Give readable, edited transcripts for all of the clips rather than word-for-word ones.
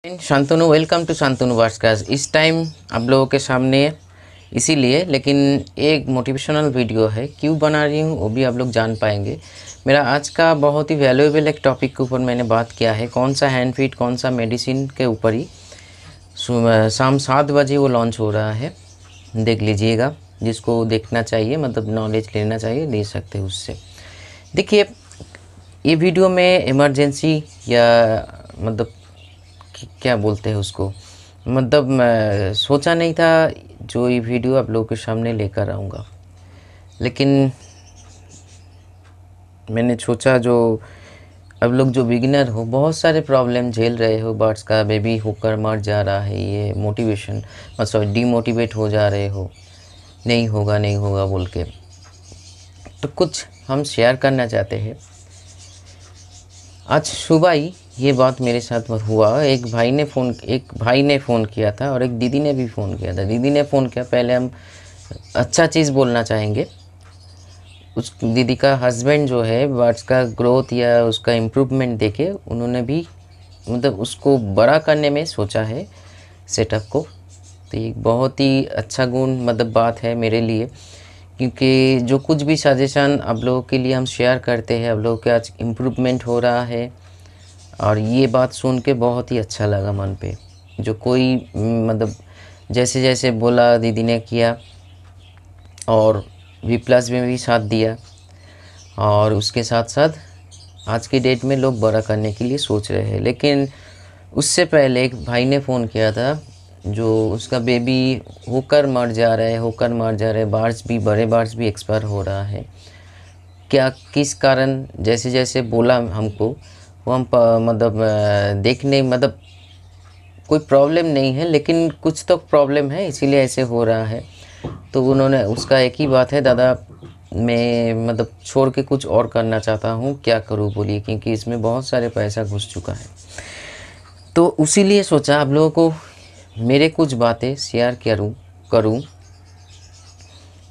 Shantanu, welcome to Shantanu वास्काज। इस time आप लोगों के सामने इसीलिए, लेकिन एक मोटिवेशनल वीडियो है, क्यों बना रही हूँ वो भी आप लोग जान पाएंगे। मेरा आज का बहुत ही वैल्यूएबल एक टॉपिक के ऊपर मैंने बात किया है, कौन सा हैंड फीट, कौन सा मेडिसिन के ऊपर ही। शाम 7 बजे वो लॉन्च हो रहा है, देख लीजिएगा। जिसको देखना चाहिए, मतलब नॉलेज लेना चाहिए, ले सकते हैं उससे। देखिए, ये वीडियो में इमरजेंसी या मतलब क्या बोलते हैं उसको, मतलब मैं सोचा नहीं था जो ये वीडियो आप लोगों के सामने लेकर आऊँगा, लेकिन मैंने सोचा जो अब लोग जो बिगिनर हो, बहुत सारे प्रॉब्लम झेल रहे हो, बर्ड्स का बेबी होकर मर जा रहा है, ये मोटिवेशन मतलब डीमोटिवेट हो जा रहे हो, नहीं होगा बोल के, तो कुछ हम शेयर करना चाहते हैं। आज सुबह ही ये बात मेरे साथ हुआ। एक भाई ने फ़ोन किया था और एक दीदी ने भी फ़ोन किया था। दीदी ने फ़ोन किया, पहले हम अच्छा चीज़ बोलना चाहेंगे। उस दीदी का हस्बैंड जो है, बर्ड्स का ग्रोथ या उसका इम्प्रूवमेंट देखे उन्होंने भी मतलब उसको बड़ा करने में सोचा है सेटअप को। तो एक बहुत ही अच्छा गुण मतलब बात है मेरे लिए, क्योंकि जो कुछ भी सजेशन आप लोगों के लिए हम शेयर करते हैं, आप लोगों के आज इम्प्रूवमेंट हो रहा है। और ये बात सुन के बहुत ही अच्छा लगा मन पे। जो कोई मतलब जैसे जैसे बोला दीदी ने किया, और V+ में भी साथ दिया, और उसके साथ साथ आज की डेट में लोग बड़ा करने के लिए सोच रहे हैं। लेकिन उससे पहले एक भाई ने फ़ोन किया था, जो उसका बेबी होकर मर जा रहा है, बड़े बार्ड्स भी एक्सपायर हो रहा है। क्या किस कारण, जैसे जैसे बोला हमको वो हम मतलब देखने, मतलब कोई प्रॉब्लम नहीं है, लेकिन कुछ तो प्रॉब्लम है, इसीलिए ऐसे हो रहा है। तो उन्होंने उसका एक ही बात है, दादा मैं मतलब छोड़ के कुछ और करना चाहता हूँ, क्या करूँ बोलिए, क्योंकि इसमें बहुत सारे पैसा घुस चुका है। तो उसीलिए सोचा आप लोगों को मेरे कुछ बातें शेयर करूँ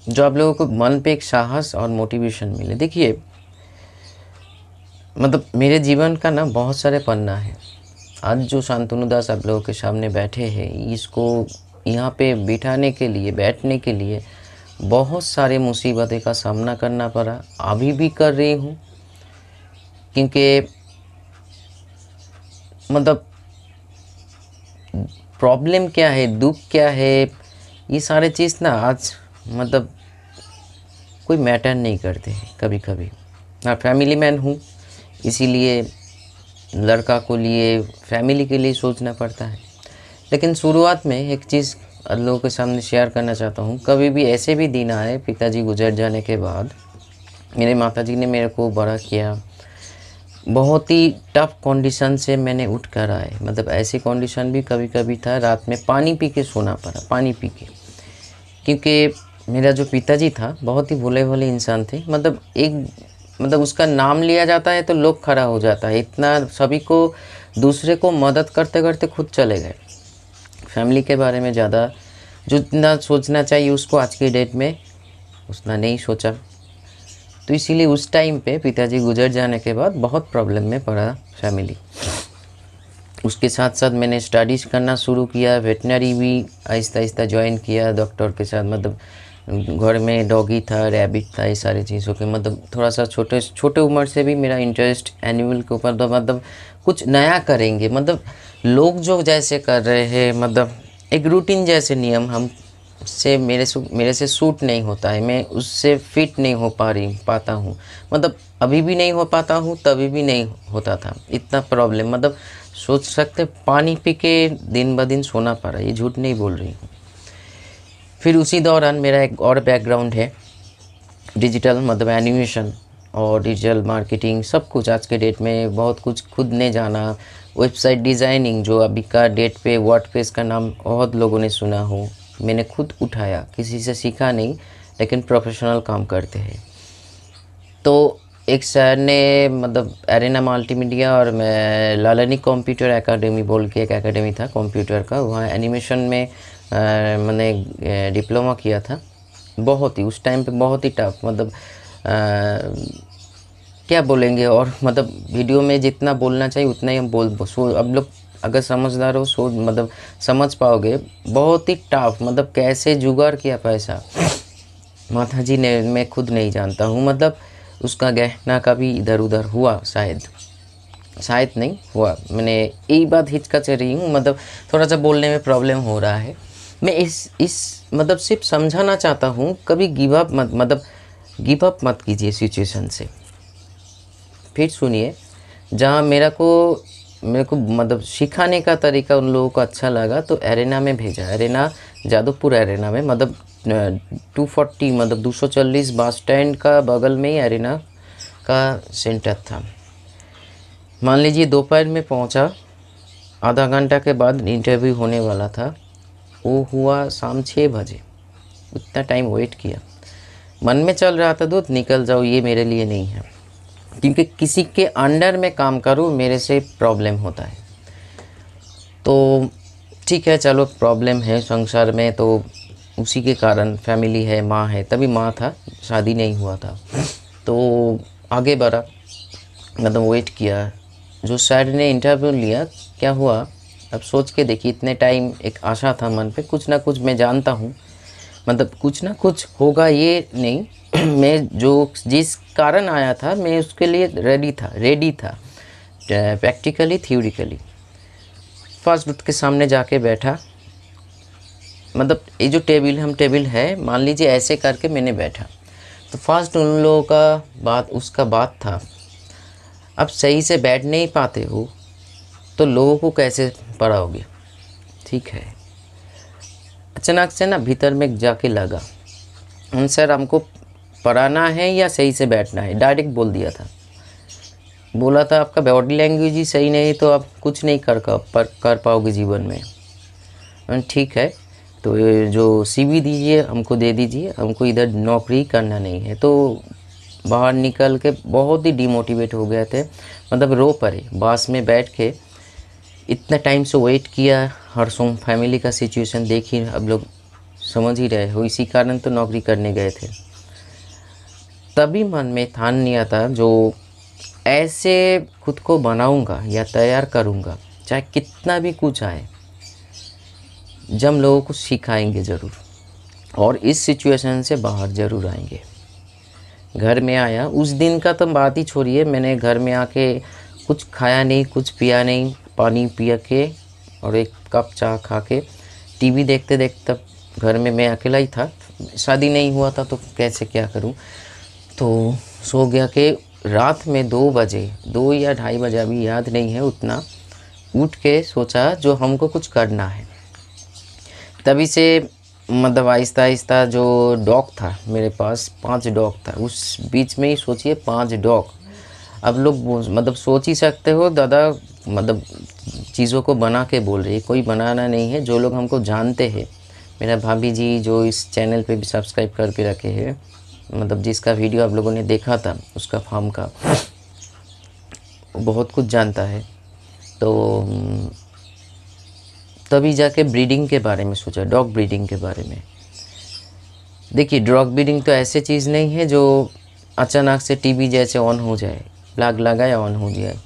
जो आप लोगों को मन पे एक साहस और मोटिवेशन मिले। देखिए, मतलब मेरे जीवन का ना बहुत सारे पन्ना है। आज जो शांतनु दास आप लोगों के सामने बैठे हैं, इसको यहाँ पे बैठने के लिए बहुत सारे मुसीबतें का सामना करना पड़ा, अभी भी कर रही हूँ। क्योंकि मतलब प्रॉब्लम क्या है, दुख क्या है, ये सारे चीज़ ना आज मतलब कोई मैटर नहीं करते हैं कभी कभी। मैं फैमिली मैन हूँ, इसीलिए लड़का को लिए फैमिली के लिए सोचना पड़ता है। लेकिन शुरुआत में एक चीज़ लोगों के सामने शेयर करना चाहता हूँ। कभी भी ऐसे भी दिन आए, पिताजी गुजर जाने के बाद मेरे माताजी ने मेरे को बड़ा किया, बहुत ही टफ कंडीशन से मैंने उठ कर आए। मतलब ऐसी कंडीशन भी कभी कभी था, रात में पानी पी के सोना पड़ा, पानी पी के। क्योंकि मेरा जो पिताजी था बहुत ही भोले भाले इंसान थे। मतलब उसका नाम लिया जाता है तो लोग खड़ा हो जाता है, इतना सभी को दूसरे को मदद करते करते खुद चले गए। फैमिली के बारे में ज़्यादा जितना सोचना चाहिए उसको आज की डेट में उतना नहीं सोचा। तो इसीलिए उस टाइम पे पिताजी गुजर जाने के बाद बहुत प्रॉब्लम में पड़ा फैमिली। उसके साथ साथ मैंने स्टडीज़ करना शुरू किया, वेटनरी भी आहिस्ता आहिस्ता ज्वाइन किया डॉक्टर के साथ। मतलब घर में डॉगी था, रैबिट था, ये सारी चीज़ों के मतलब थोड़ा सा छोटे उम्र से भी मेरा इंटरेस्ट एनिमल के ऊपर। तो मतलब कुछ नया करेंगे, मतलब लोग जो जैसे कर रहे हैं, मतलब एक रूटीन जैसे नियम हम से मेरे से सूट नहीं होता है, मैं उससे फिट नहीं हो पाता हूँ। मतलब अभी भी नहीं हो पाता हूँ, तभी भी नहीं होता था, इतना प्रॉब्लम। मतलब सोच सकते पानी पी के दिन ब दिन सोना पड़ा, ये झूठ नहीं बोल रही हूँ। फिर उसी दौरान मेरा एक और बैकग्राउंड है डिजिटल, मतलब एनिमेशन और डिजिटल मार्केटिंग, सब कुछ। आज के डेट में बहुत कुछ खुद ने जाना। वेबसाइट डिज़ाइनिंग, जो अभी का डेट पे वर्डप्रेस का नाम बहुत लोगों ने सुना हो, मैंने खुद उठाया, किसी से सीखा नहीं, लेकिन प्रोफेशनल काम करते हैं। तो एक सर ने मतलब एरेना मल्टीमीडिया और मैं लालनी कंप्यूटर एकेडमी बोल के एक एकेडमी था कंप्यूटर का, वहाँ एनिमेशन में मैंने डिप्लोमा किया था। बहुत ही उस टाइम पे बहुत ही टफ, मतलब क्या बोलेंगे, और मतलब वीडियो में जितना बोलना चाहिए उतना ही हम अब लोग अगर समझदार हो सोच मतलब समझ पाओगे, बहुत ही टफ, मतलब कैसे जुगाड़ किया पैसा माता जी ने, मैं खुद नहीं जानता हूँ। मतलब उसका गहना का भी इधर उधर हुआ, शायद नहीं हुआ, मैंने यही बात हिचकच रही हूँ, मतलब थोड़ा सा बोलने में प्रॉब्लम हो रहा है। मैं इस मतलब सिर्फ समझाना चाहता हूँ, कभी गिव अप मत, मतलब गिव अप मत कीजिए सिचुएशन से। फिर सुनिए, जहाँ मेरे को मतलब सिखाने का तरीका उन लोगों को अच्छा लगा, तो एरेना में भेजा। एरेना जादवपुर एरेना में, मतलब 240 मतलब 240 बस स्टैंड का बगल में ही एरेना का सेंटर था। मान लीजिए दोपहर में पहुंचा, आधा घंटा के बाद इंटरव्यू होने वाला था, वो हुआ शाम 6 बजे। उतना टाइम वेट किया, मन में चल रहा था दूध निकल जाओ, ये मेरे लिए नहीं है, क्योंकि किसी के अंडर में काम करूँ मेरे से प्रॉब्लम होता है। तो ठीक है, चलो प्रॉब्लम है संसार में, तो उसी के कारण फैमिली है, माँ है, तभी माँ था, शादी नहीं हुआ था। तो आगे बढ़ा, मतलब वेट किया। जो सर ने इंटरव्यू लिया, क्या हुआ अब सोच के देखिए, इतने टाइम एक आशा था मन पे, कुछ ना कुछ मैं जानता हूँ, मतलब कुछ ना कुछ होगा ये नहीं मैं जो जिस कारण आया था मैं उसके लिए रेडी था प्रैक्टिकली थ्योरिकली। फर्स्ट दूत के सामने जाके बैठा, मतलब ये जो टेबल है मान लीजिए ऐसे करके मैंने बैठा। तो फर्स्ट उन लोगों का बात था, अब सही से बैठ नहीं पाते हो तो लोगों को कैसे पढ़ाओगे। ठीक है, अचानक से ना भीतर में जाके लगा, सर हमको पढ़ाना है या सही से बैठना है, डायरेक्ट बोल दिया था। बोला था आपका बॉडी लैंग्वेज ही सही नहीं तो आप कुछ नहीं कर पाओगे जीवन में। ठीक है, तो ये जो सीवी दीजिए हमको दे दीजिए, हमको इधर नौकरी करना नहीं है। तो बाहर निकल के बहुत ही डिमोटिवेट हो गए थे, मतलब रो पड़े। बस में बैठ के इतना टाइम से वेट किया, हर सोम फैमिली का सिचुएशन देखिए, अब लोग समझ ही रहे हो, इसी कारण तो नौकरी करने गए थे। तभी मन में ठान लिया था, जो ऐसे खुद को बनाऊंगा या तैयार करूंगा, चाहे कितना भी कुछ आए, जब लोगों को सिखाएंगे ज़रूर, और इस सिचुएशन से बाहर ज़रूर आएंगे। घर में आया, उस दिन का तो बात ही छोड़िए, मैंने घर में आके कुछ खाया नहीं, कुछ पिया नहीं, पानी पिया के और एक कप चाय खा के टीवी देखते देखते, घर में मैं अकेला ही था, शादी नहीं हुआ था तो कैसे क्या करूं, तो सो गया कि रात में 2 बजे, 2 या 2:30 बजे, अभी याद नहीं है उतना, उठ के सोचा जो हमको कुछ करना है। तभी से मतलब आहिस्ता आहिस्ता जो डॉग था मेरे पास, 5 डॉग था उस बीच में ही, सोचिए 5 डॉग। अब लोग मतलब सोच ही सकते हो दादा, मतलब चीज़ों को बना के बोल रही है, कोई बनाना नहीं है। जो लोग हमको जानते हैं, मेरा भाभी जी जो इस चैनल पे भी सब्सक्राइब करके रखे हैं, मतलब जिसका वीडियो आप लोगों ने देखा था उसका फार्म का, बहुत कुछ जानता है। तो तभी जाके ब्रीडिंग के बारे में सोचा, डॉग ब्रीडिंग के बारे में। देखिए डॉग ब्रीडिंग तो ऐसे चीज़ नहीं है जो अचानक से टीवी जैसे ऑन हो जाए, प्लग लगाया ऑन हो जाए।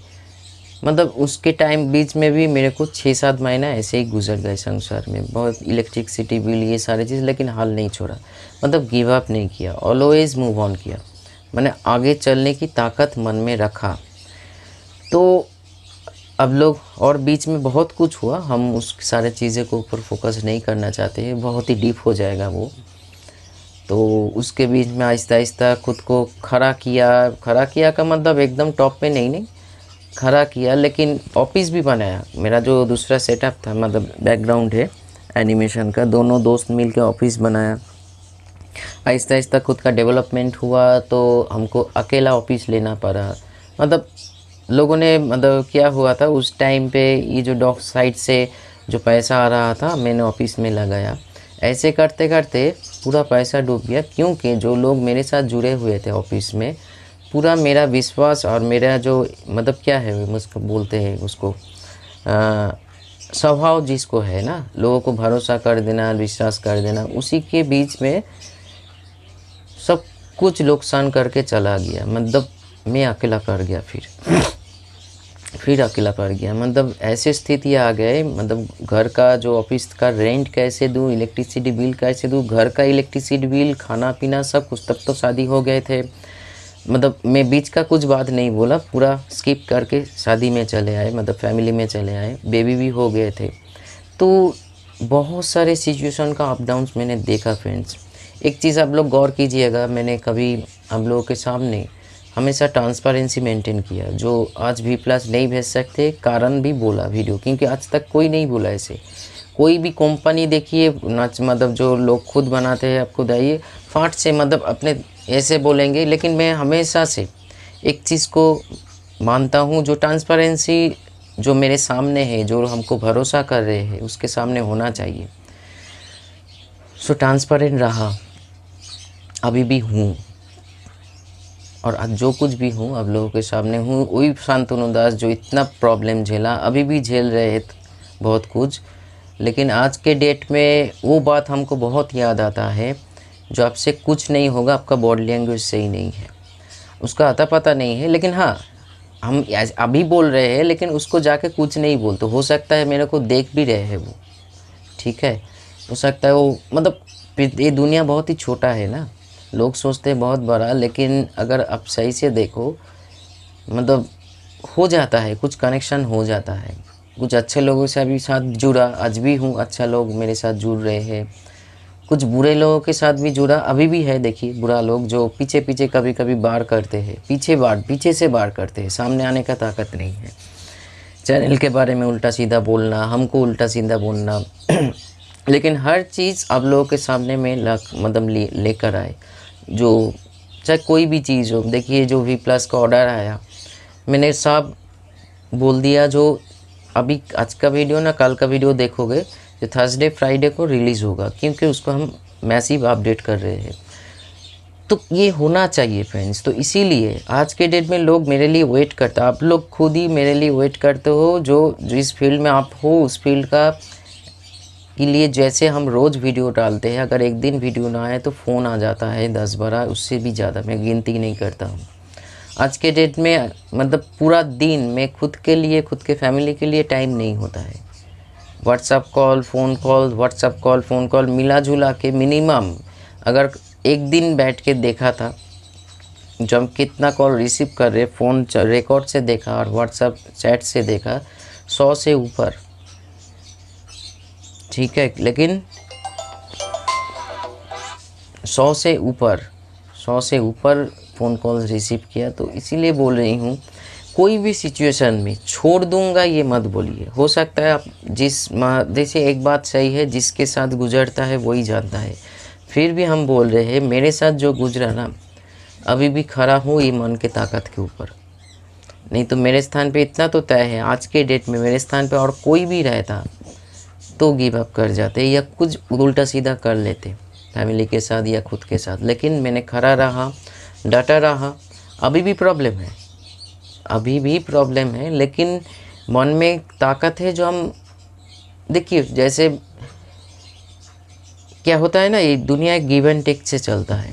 मतलब उसके टाइम बीच में भी मेरे को 6-7 महीना ऐसे ही गुजर गए संसार में, बहुत इलेक्ट्रिसिटी बिल ये सारी चीज़, लेकिन हाल नहीं छोड़ा, मतलब गिव अप नहीं किया, ऑलवेज मूव ऑन किया। मैंने आगे चलने की ताकत मन में रखा। तो अब लोग, और बीच में बहुत कुछ हुआ, हम उस सारे चीज़ें को ऊपर फोकस नहीं करना चाहते हैं, बहुत ही डीप हो जाएगा वो। तो उसके बीच में आहिस्ता आहिस्ता खुद को खड़ा किया का मतलब एकदम टॉप पे नहीं खड़ा किया, लेकिन ऑफिस भी बनाया। मेरा जो दूसरा सेटअप था, मतलब बैकग्राउंड है एनिमेशन का, दोनों दोस्त मिल के ऑफिस बनाया। आहिस्ता आहिस्ता खुद का डेवलपमेंट हुआ, तो हमको अकेला ऑफिस लेना पड़ा। मतलब लोगों ने, मतलब क्या हुआ था उस टाइम पे, ये जो डॉग साइड से जो पैसा आ रहा था मैंने ऑफिस में लगाया। ऐसे करते करते पूरा पैसा डूब गया, क्योंकि जो लोग मेरे साथ जुड़े हुए थे ऑफिस में, पूरा मेरा विश्वास और मेरा जो मतलब क्या है उसको बोलते हैं, उसको स्वभाव जिसको है ना, लोगों को भरोसा कर देना, विश्वास कर देना, उसी के बीच में सब कुछ नुकसान करके चला गया। मतलब मैं अकेला कर गया। फिर फिर अकेला पड़ गया। मतलब ऐसी स्थिति आ गए, मतलब घर का जो ऑफिस का रेंट कैसे दूँ, इलेक्ट्रिसिटी बिल कैसे दूँ, घर का इलेक्ट्रिसिटी बिल, खाना पीना सब कुछ। तब तो शादी हो गए थे, मतलब मैं बीच का कुछ बात नहीं बोला, पूरा स्किप करके शादी में चले आए, मतलब फैमिली में चले आए, बेबी भी हो गए थे। तो बहुत सारे सिचुएशन का अप डाउन्स मैंने देखा फ्रेंड्स। एक चीज़ आप लोग गौर कीजिएगा, मैंने कभी आप लोगों के सामने हमेशा ट्रांसपेरेंसी मेंटेन किया। जो आज V+ नहीं भेज सकते, कारण भी बोला वीडियो, क्योंकि आज तक कोई नहीं बोला ऐसे। कोई भी कंपनी देखिए नाच, मतलब जो लोग खुद बनाते हैं, आप खुद आइए फाट से, मतलब अपने ऐसे बोलेंगे। लेकिन मैं हमेशा से एक चीज़ को मानता हूँ, जो ट्रांसपेरेंसी जो मेरे सामने है, जो हमको भरोसा कर रहे हैं, उसके सामने होना चाहिए। सो ट्रांसपेरेंट रहा, अभी भी हूँ, और आज जो कुछ भी हूँ आप लोगों के सामने हूँ। वही शांतनु दास जो इतना प्रॉब्लम झेला, अभी भी झेल रहे हैं बहुत कुछ। लेकिन आज के डेट में वो बात हमको बहुत याद आता है, जो आपसे कुछ नहीं होगा, आपका बॉडी लैंग्वेज सही नहीं है, उसका अता पता नहीं है। लेकिन हाँ, हम अभी बोल रहे हैं, लेकिन उसको जाके कुछ नहीं बोलते। हो सकता है मेरे को देख भी रहे हैं वो, ठीक है, हो सकता है वो, मतलब ये दुनिया बहुत ही छोटा है ना, लोग सोचते हैं बहुत बड़ा, लेकिन अगर आप सही से देखो, मतलब हो जाता है, कुछ कनेक्शन हो जाता है। कुछ अच्छे लोगों से अभी साथ जुड़ा, आज भी हूँ, अच्छा लोग मेरे साथ जुड़ रहे हैं। कुछ बुरे लोगों के साथ भी जुड़ा, अभी भी है। देखिए बुरा लोग जो पीछे पीछे कभी कभी वार करते हैं, पीछे से वार करते हैं, सामने आने का ताकत नहीं है। चैनल के बारे में उल्टा सीधा बोलना, हमको उल्टा सीधा बोलना लेकिन हर चीज़ आप लोगों के सामने में मतलब लेकर आए, जो चाहे कोई भी चीज़ हो। देखिए जो V+ का ऑर्डर आया, मैंने सब बोल दिया। जो अभी आज का वीडियो ना, कल का वीडियो देखोगे, जो थर्सडे फ्राइडे को रिलीज़ होगा, क्योंकि उसको हम मैसिव अपडेट कर रहे हैं। तो ये होना चाहिए फ्रेंड्स। तो इसीलिए आज के डेट में लोग मेरे लिए वेट करते हैं, आप लोग खुद ही मेरे लिए वेट करते हो। जो जिस फील्ड में आप हो, उस फील्ड का के लिए जैसे हम रोज़ वीडियो डालते हैं, अगर एक दिन वीडियो ना आए तो फ़ोन आ जाता है 10-12, उससे भी ज़्यादा, मैं गिनती नहीं करता हूँ। आज के डेट में मतलब पूरा दिन में खुद के लिए, खुद के फैमिली के लिए टाइम नहीं होता है। WhatsApp call, phone call, WhatsApp call, phone call मिला जुला के मिनिमम, अगर एक दिन बैठ के देखा था जो हम कितना कॉल रिसीव कर रहे, फ़ोन रिकॉर्ड से देखा और व्हाट्सअप चैट से देखा, 100 से ऊपर, ठीक है। लेकिन 100 से ऊपर फ़ोन कॉल रिसीव किया। तो इसीलिए बोल रही हूँ, कोई भी सिचुएशन में छोड़ दूंगा ये मत बोलिए। हो सकता है आप जैसे एक बात सही है, जिसके साथ गुजरता है वही जानता है। फिर भी हम बोल रहे हैं, मेरे साथ जो गुजरा ना, अभी भी खड़ा हूँ ये मन के ताकत के ऊपर। नहीं तो मेरे स्थान पे इतना तो तय है, आज के डेट में मेरे स्थान पे और कोई भी रहता तो गिव अप कर जाते या कुछ उल्टा सीधा कर लेते, फैमिली के साथ या खुद के साथ। लेकिन मैंने खड़ा रहा, डटा रहा। अभी भी प्रॉब्लम है, लेकिन मन में ताकत है जो हम, देखिए जैसे क्या होता है ना, ये दुनिया एक गिव एंड टेक से चलता है।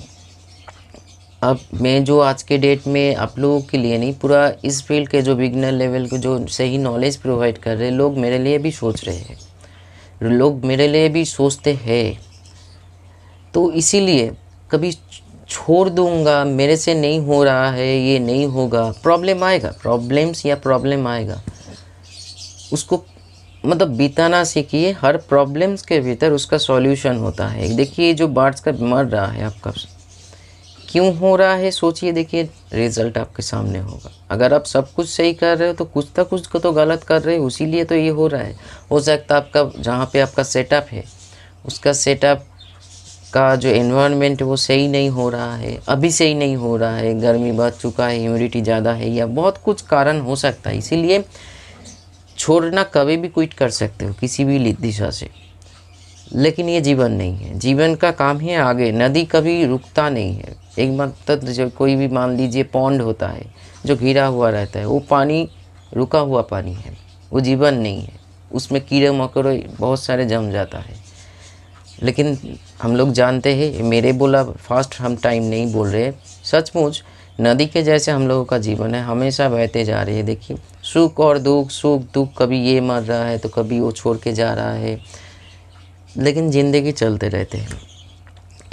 अब मैं जो आज के डेट में आप लोगों के लिए नहीं, पूरा इस फील्ड के जो बिगनर लेवल के जो सही नॉलेज प्रोवाइड कर रहे लोग मेरे लिए भी सोच रहे हैं, लोग मेरे लिए भी सोचते हैं। तो इसीलिए कभी छोड़ दूंगा, मेरे से नहीं हो रहा है, ये नहीं होगा, प्रॉब्लम आएगा, उसको मतलब बिताना सीखिए। हर प्रॉब्लम्स के भीतर उसका सॉल्यूशन होता है। देखिए जो बर्ड्स का मर रहा है, आपका क्यों हो रहा है सोचिए, देखिए रिजल्ट आपके सामने होगा। अगर आप सब कुछ सही कर रहे हो तो कुछ ना कुछ को तो गलत कर रहे हो, इसीलिए तो ये हो रहा है। हो सकता है आपका जहाँ पे आपका सेटअप है, उसका सेटअप का जो एनवायरनमेंट वो सही नहीं हो रहा है, अभी सही नहीं हो रहा है, गर्मी बढ़ चुका है, ह्यूमिडिटी ज़्यादा है, या बहुत कुछ कारण हो सकता है। इसीलिए छोड़ना कभी भी क्विट कर सकते हो किसी भी दिशा से, लेकिन ये जीवन नहीं है। जीवन का काम है आगे, नदी कभी रुकता नहीं है। एक मतलब जो कोई भी मान लीजिए पॉन्ड होता है जो घिरा हुआ रहता है, वो पानी रुका हुआ पानी है, वो जीवन नहीं है। उसमें कीड़े मकोड़े बहुत सारे जम जाता है। लेकिन हम लोग जानते हैं, मेरे बोला फास्ट हम टाइम नहीं बोल रहे, सचमुच नदी के जैसे हम लोगों का जीवन है, हमेशा बहते जा रही है। देखिए सुख और दुख, सुख दुख, कभी ये मर रहा है तो कभी वो छोड़ के जा रहा है, लेकिन ज़िंदगी चलते रहते हैं।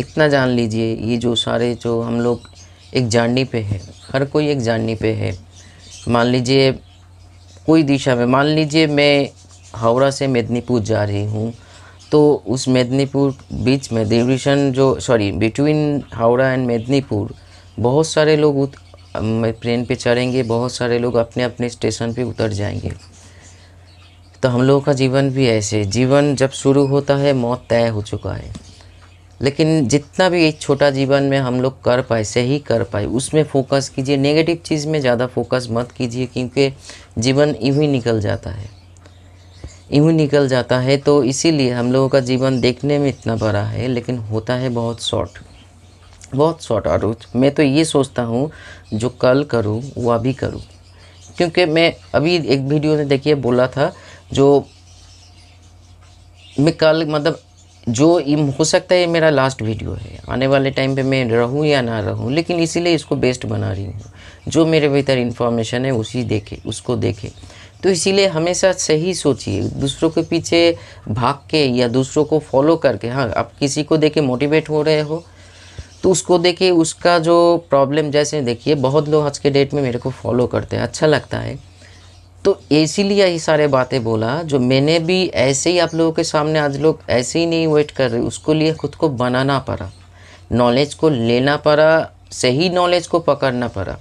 इतना जान लीजिए, ये जो सारे जो हम लोग एक जर्नी पे है, हर कोई एक जर्नी पे है। मान लीजिए कोई दिशा में, मान लीजिए मैं हावड़ा से मेदिनीपुर जा रही हूँ, तो उस मेदिनीपुर बीच में डिवीज़न जो बिटवीन हावड़ा एंड मेदिनीपुर बहुत सारे लोग ट्रेन पे चढ़ेंगे, बहुत सारे लोग अपने अपने स्टेशन पे उतर जाएंगे। तो हम लोगों का जीवन भी ऐसे, जीवन जब शुरू होता है मौत तय हो चुका है। लेकिन जितना भी एक छोटा जीवन में हम लोग कर पाए, सही कर पाए, उसमें फोकस कीजिए। नेगेटिव चीज़ में ज़्यादा फोकस मत कीजिए, क्योंकि जीवन यूँ ही निकल जाता है, यूँ ही निकल जाता है। तो इसीलिए हम लोगों का जीवन देखने में इतना बड़ा है, लेकिन होता है बहुत शॉर्ट, बहुत शॉर्ट। और मैं तो ये सोचता हूँ जो कल करूँ वो अभी करूँ, क्योंकि मैं अभी एक वीडियो में देखिए बोला था, जो मैं कल मतलब जो हो सकता है ये मेरा लास्ट वीडियो है, आने वाले टाइम पे मैं रहूँ या ना रहूँ, लेकिन इसीलिए इसको बेस्ट बना रही हूँ। जो मेरे भीतर इन्फॉर्मेशन है उसको देखे। तो इसीलिए हमेशा सही सोचिए, दूसरों के पीछे भाग के या दूसरों को फॉलो करके। हाँ, आप किसी को देखे मोटिवेट हो रहे हो तो उसको देखिए, उसका जो प्रॉब्लम, जैसे देखिए बहुत लोग आज के डेट में मेरे को फॉलो करते हैं, अच्छा लगता है। तो इसीलिए यही सारे बातें बोला, जो मैंने भी ऐसे ही आप लोगों के सामने, आज लोग ऐसे ही नहीं वेट कर रहे, उसको लिए खुद को बनाना पड़ा, नॉलेज को लेना पड़ा, सही नॉलेज को पकड़ना पड़ा,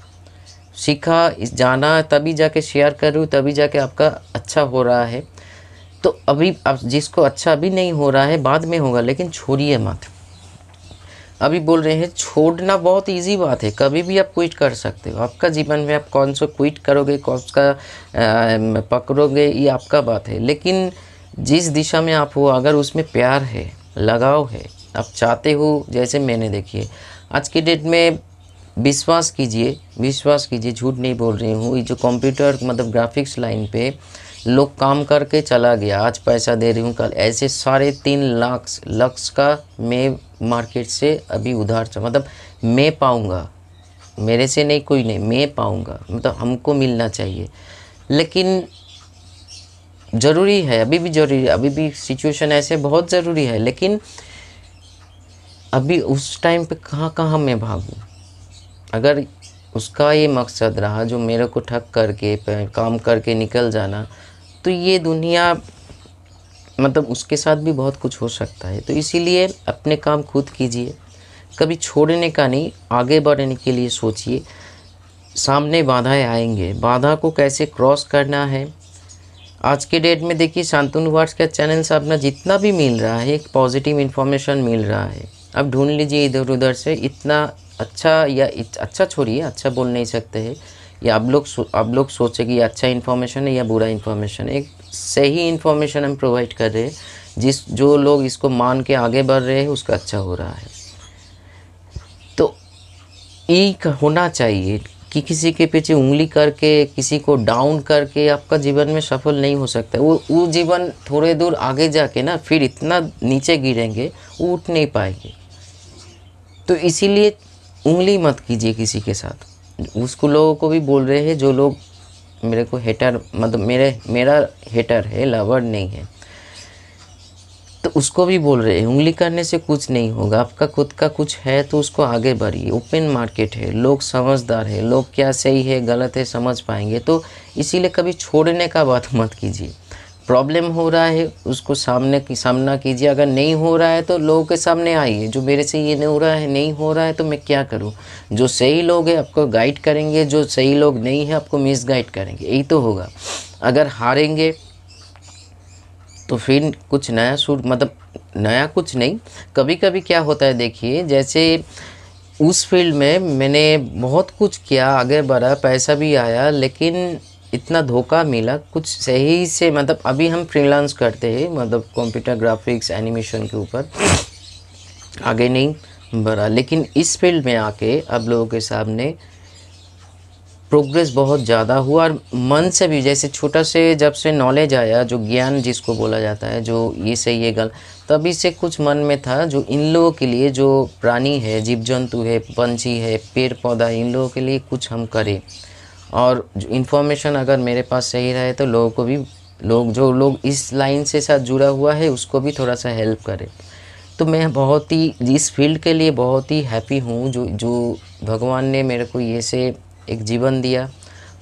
सीखा, जाना, तभी जाके शेयर कर रही हूँ, तभी जाके आपका अच्छा हो रहा है। तो अभी अब जिसको अच्छा अभी नहीं हो रहा है बाद में होगा, लेकिन छोड़िए मत। अभी बोल रहे हैं छोड़ना बहुत इजी बात है, कभी भी आप क्विट कर सकते हो। आपका जीवन में आप कौन सा क्विट करोगे, कौन सा पकड़ोगे, ये आपका बात है। लेकिन जिस दिशा में आप हो, अगर उसमें प्यार है, लगाव है, आप चाहते हो, जैसे मैंने देखिए आज की डेट में विश्वास कीजिए, झूठ नहीं बोल रही हूँ। ये जो कंप्यूटर मतलब ग्राफिक्स लाइन पे लोग काम करके चला गया, आज पैसा दे रही हूँ, कल ऐसे 3.5 लाख का मैं मार्केट से अभी उधार मतलब मैं पाऊँगा, मेरे से नहीं, कोई नहीं, मैं पाऊँगा, मतलब हमको मिलना चाहिए। लेकिन ज़रूरी है, अभी भी ज़रूरी है, अभी भी सिचुएशन ऐसे बहुत ज़रूरी है। लेकिन अभी उस टाइम पे कहाँ मैं भागूँ? अगर उसका ये मकसद रहा जो मेरे को ठग करके काम करके निकल जाना, तो ये दुनिया मतलब उसके साथ भी बहुत कुछ हो सकता है। तो इसीलिए अपने काम खुद कीजिए, कभी छोड़ने का नहीं, आगे बढ़ने के लिए सोचिए। सामने बाधाएं आएंगे, बाधा को कैसे क्रॉस करना है। आज के डेट में देखिए शांतनु वार्ड्स का चैनल से अपना जितना भी मिल रहा है, एक पॉजिटिव इन्फॉर्मेशन मिल रहा है। अब ढूंढ लीजिए इधर उधर से, इतना अच्छा या अच्छा छोड़िए, अच्छा बोल नहीं सकते हैं, या आप लोग सोचे कि अच्छा इन्फॉर्मेशन है या बुरा इन्फॉर्मेशन है। एक सही इन्फॉर्मेशन हम प्रोवाइड कर रहे हैं, जो लोग इसको मान के आगे बढ़ रहे हैं उसका अच्छा हो रहा है। तो एक होना चाहिए कि किसी के पीछे उंगली करके, किसी को डाउन करके आपका जीवन में सफल नहीं हो सकता। वो जीवन थोड़े दूर आगे जाके ना फिर इतना नीचे गिरेंगे, वो उठ नहीं पाएंगे। तो इसीलिए उंगली मत कीजिए किसी के साथ। उसको लोगों को भी बोल रहे हैं, जो लोग मेरे को हेटर मतलब मेरा हेटर है, लवर नहीं है, तो उसको भी बोल रहे हैं उंगली करने से कुछ नहीं होगा। आपका खुद का कुछ है तो उसको आगे बढ़िए। ओपन मार्केट है, लोग समझदार है, लोग क्या सही है गलत है समझ पाएंगे। तो इसीलिए कभी छोड़ने का बात मत कीजिए। प्रॉब्लम हो रहा है उसको सामना कीजिए। अगर नहीं हो रहा है तो लोगों के सामने आइए, जो मेरे से ये नहीं हो रहा है तो मैं क्या करूं। जो सही लोग हैं आपको गाइड करेंगे, जो सही लोग नहीं है आपको मिस गाइड करेंगे, यही तो होगा। अगर हारेंगे तो फिर कुछ नया मतलब नया कुछ नहीं। कभी कभी क्या होता है देखिए, जैसे उस फील्ड में मैंने बहुत कुछ किया, आगे बढ़ा, पैसा भी आया, लेकिन इतना धोखा मिला कुछ सही से। मतलब अभी हम फ्रीलांस करते हैं, मतलब कंप्यूटर ग्राफिक्स एनिमेशन के ऊपर, आगे नहीं बढ़ा। लेकिन इस फील्ड में आके अब लोगों के सामने प्रोग्रेस बहुत ज़्यादा हुआ और मन से भी, जैसे छोटा से जब से नॉलेज आया, जो ज्ञान जिसको बोला जाता है, जो ये सही ये गलत, तभी से कुछ मन में था जो इन लोगों के लिए, जो प्राणी है, जीव जंतु है, पंछी है, पेड़ पौधा, इन लोगों के लिए कुछ हम करें। और जो इन्फॉर्मेशन अगर मेरे पास सही रहे तो लोगों को भी, जो लोग इस लाइन से साथ जुड़ा हुआ है उसको भी थोड़ा सा हेल्प करे। तो मैं बहुत ही इस फील्ड के लिए बहुत ही हैप्पी हूँ, जो भगवान ने मेरे को ये से एक जीवन दिया,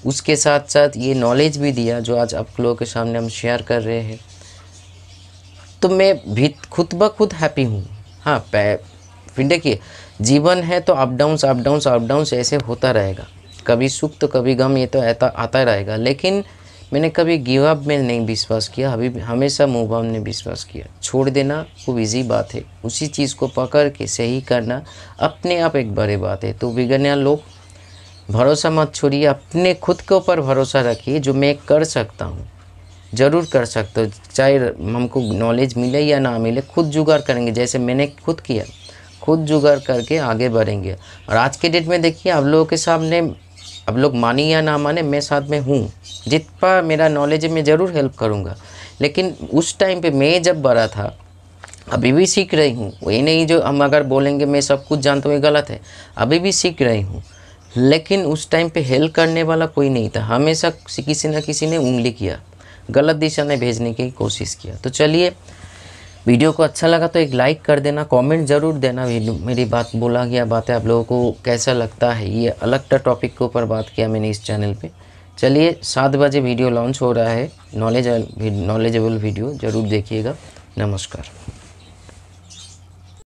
उसके साथ साथ ये नॉलेज भी दिया जो आज आप लोगों के सामने हम शेयर कर रहे हैं। तो मैं भी खुद ब खुद हैप्पी हूँ। हाँ, फिर देखिए, जीवन है तो अप डाउन्स ऐसे होता रहेगा, कभी सुख तो कभी गम, ये तो आता रहेगा। लेकिन मैंने कभी गिव अप में नहीं विश्वास किया, अभी हमेशा मूव ऑन में विश्वास किया। छोड़ देना खूब ईजी बात है, उसी चीज़ को पकड़ के सही करना अपने आप एक बड़ी बात है। तो बिगड़ने लोग भरोसा मत छोड़िए, अपने खुद के ऊपर भरोसा रखिए। जो मैं कर सकता हूँ ज़रूर कर सकते हो, चाहे हमको नॉलेज मिले या ना मिले, खुद जुगाड़ करेंगे। जैसे मैंने खुद किया, खुद जुगाड़ करके आगे बढ़ेंगे। और आज के डेट में देखिए, आप लोगों के सामने, अब लोग माने या ना माने, मैं साथ में हूँ। जितना मेरा नॉलेज है मैं ज़रूर हेल्प करूँगा। लेकिन उस टाइम पे मैं जब बड़ा था, अभी भी सीख रही हूँ। वही नहीं जो हम अगर बोलेंगे मैं सब कुछ जानता हूँ, ये गलत है। अभी भी सीख रही हूँ, लेकिन उस टाइम पे हेल्प करने वाला कोई नहीं था। हमेशा किसी न किसी ने उंगली किया, गलत दिशा में भेजने की कोशिश किया। तो चलिए, वीडियो को अच्छा लगा तो एक लाइक कर देना, कमेंट ज़रूर देना मेरी बात, बोला गया बातें आप लोगों को कैसा लगता है। ये अलग टॉपिक के ऊपर बात किया मैंने इस चैनल पे। चलिए, 7 बजे वीडियो लॉन्च हो रहा है, नॉलेजेबल वीडियो ज़रूर देखिएगा। नमस्कार।